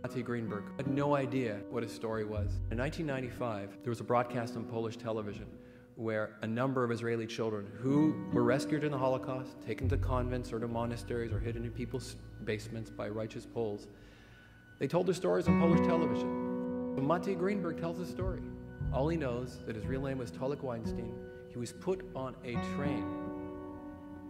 Matty Greenberg had no idea what his story was. In 1995, there was a broadcast on Polish television where a number of Israeli children who were rescued in the Holocaust, taken to convents or to monasteries or hidden in people's basements by righteous Poles, they told their stories on Polish television. So Matty Greenberg tells his story. All he knows that his real name was Tolik Weinstein. He was put on a train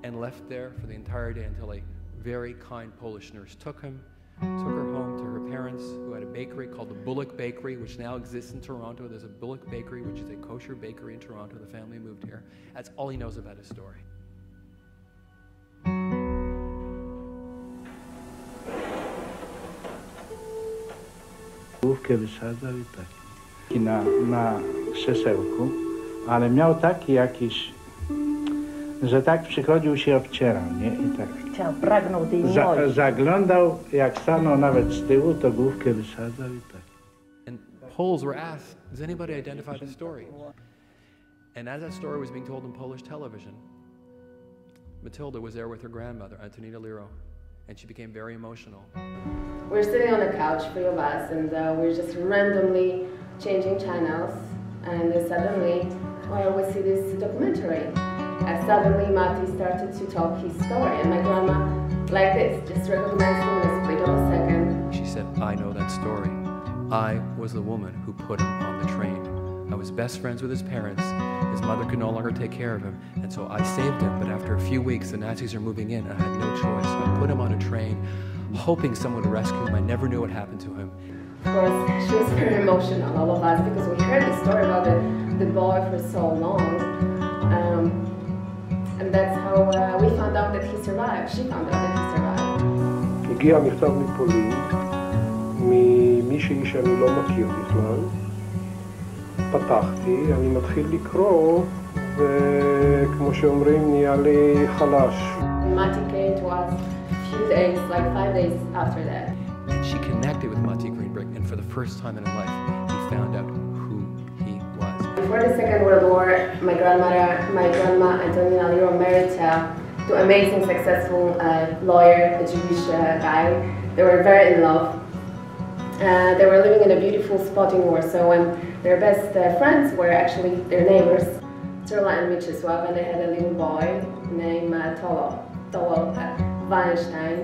and left there for the entire day until a very kind Polish nurse took her home to her parents, who had a bakery called the Bulik Bakery, which now exists in Toronto. There's a Bulik Bakery, which is a kosher bakery in Toronto. The family moved here. That's all he knows about his story. Główkę wysadzał i tak. I na krzesełku, ale miał taki jakiś, że tak przychodził się obcierał, nie? I tak. Pragnął tej miłości. Zaglądał, jak stanął nawet z tyłu, to główkę wysadzał i tak. And Poles were asked, does anybody identify the story? And as that story was being told on Polish television, Matylda was there with her grandmother, Anita Liro, and she became very emotional. We're sitting on the couch, three of us, and we're just randomly changing channels, and suddenly we see this documentary. And suddenly Matty started to tell his story, and my grandma, like this, just recognized him in a split of a second. She said, I know that story. I was the woman who put him on the train. I was best friends with his parents. His mother could no longer take care of him, and so I saved him, but after a few weeks, the Nazis are moving in, and I had no choice. So I put him on a train, hoping someone would rescue him. I never knew what happened to him. Of course, she was very emotional, all of us, because we heard the story about the boy for so long. And that's how we found out that he survived. She found out that he survived. הגיע מכתב מפולין, ממישהי שאני לא מכיר בכלל. פתחתי, אני מתחיל לקרוא, וכמו שאומרים, נהיה לי חלש. Matty came to us a few days, like 5 days after that. And she connected with Matty Greenberg, and for the first time in her life, he found out who he was. Before the Second World War, my grandma, Anita Liro, married to an amazing, successful lawyer, a Jewish guy. They were very in love. They were living in a beautiful spot in Warsaw, and their best friends were actually their neighbors, Turla and Mississauga, and they had a little boy named Tolo Weinstein.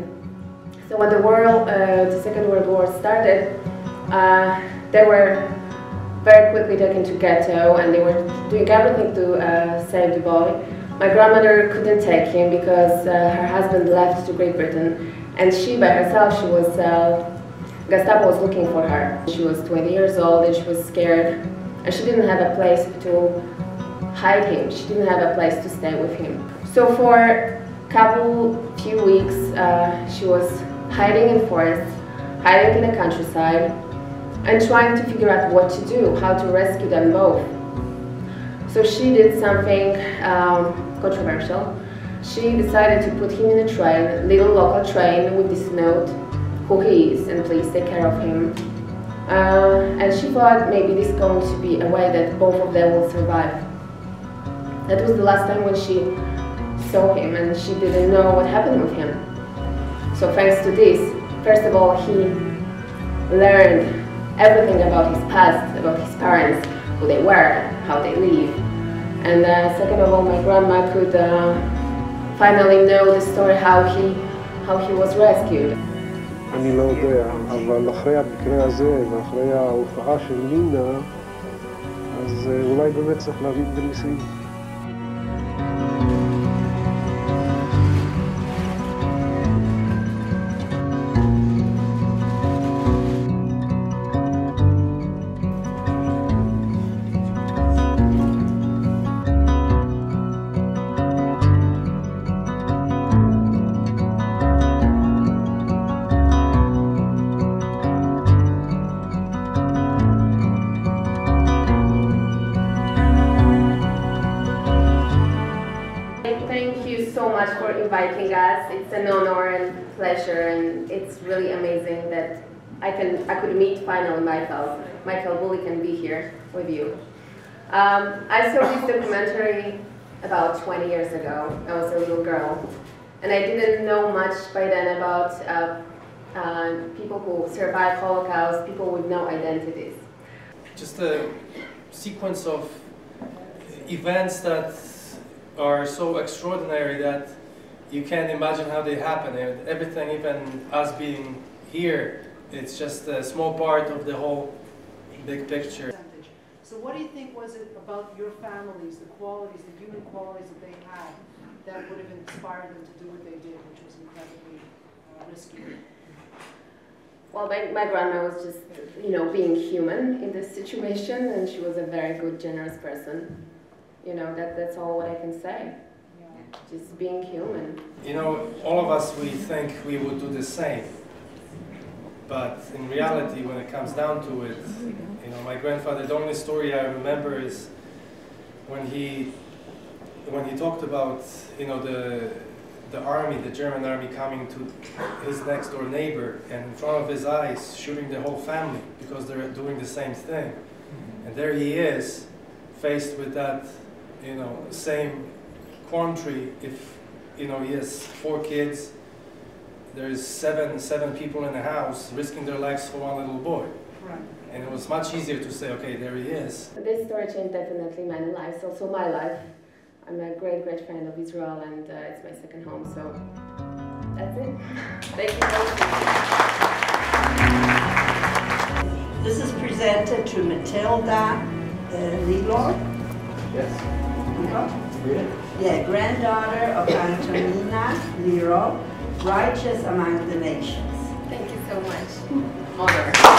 So when the Second World War started, they were very quickly taken to ghetto, and they were doing everything to save the boy. My grandmother couldn't take him because her husband left to Great Britain, and she by herself, Gestapo was looking for her. She was 20 years old and she was scared, and she didn't have a place to hide him. She didn't have a place to stay with him. So for a few weeks, she was hiding in forests, hiding in the countryside, and trying to figure out what to do, how to rescue them both. So she did something controversial. She decided to put him in a train, a little local train, with this note, who he is, and please take care of him. And she thought maybe this is going to be a way that both of them will survive. That was the last time when she saw him, and she didn't know what happened with him. So thanks to this, first of all, he learned everything about his past, about his parents, who they were, how they live. And second of all, my grandma could finally know the story how he was rescued. אני לא יודע, אבל אחרי המקרה הזה ואחרי ההופעה של לינה, אז אולי באמת צריך להבין בניסים. Inviting us. It's an honor and pleasure, and it's really amazing that I could meet finally Michael Bulik, and be here with you. I saw this documentary about 20 years ago. I was a little girl, and I didn't know much by then about people who survived Holocaust, people with no identities. Just a sequence of events that are so extraordinary that you can't imagine how they happen. And everything, even us being here, it's just a small part of the whole big picture. So what do you think was it about your families, the qualities, the human qualities that they had, that would have inspired them to do what they did, which was incredibly risky? Well, my grandma was just, being human in this situation, and she was a very good, generous person. That's all what I can say. Yeah. Just being human. All of us, we think we would do the same. But in reality, when it comes down to it, my grandfather, the only story I remember is when he talked about, the army, the German army coming to his next door neighbor and in front of his eyes shooting the whole family because they're doing the same thing. And there he is, faced with that, same quandary. If, he has 4 kids, there's seven people in the house risking their lives for one little boy. Right. And it was much easier to say, okay, there he is. This story changed definitely many lives, also my life. I'm a great, great fan of Israel, and it's my second home, so that's it. Thank you very much. This is presented to Matylda Liro. Yes. Read it. Yeah, granddaughter of Anita Liro, righteous among the nations. Thank you so much. Honor.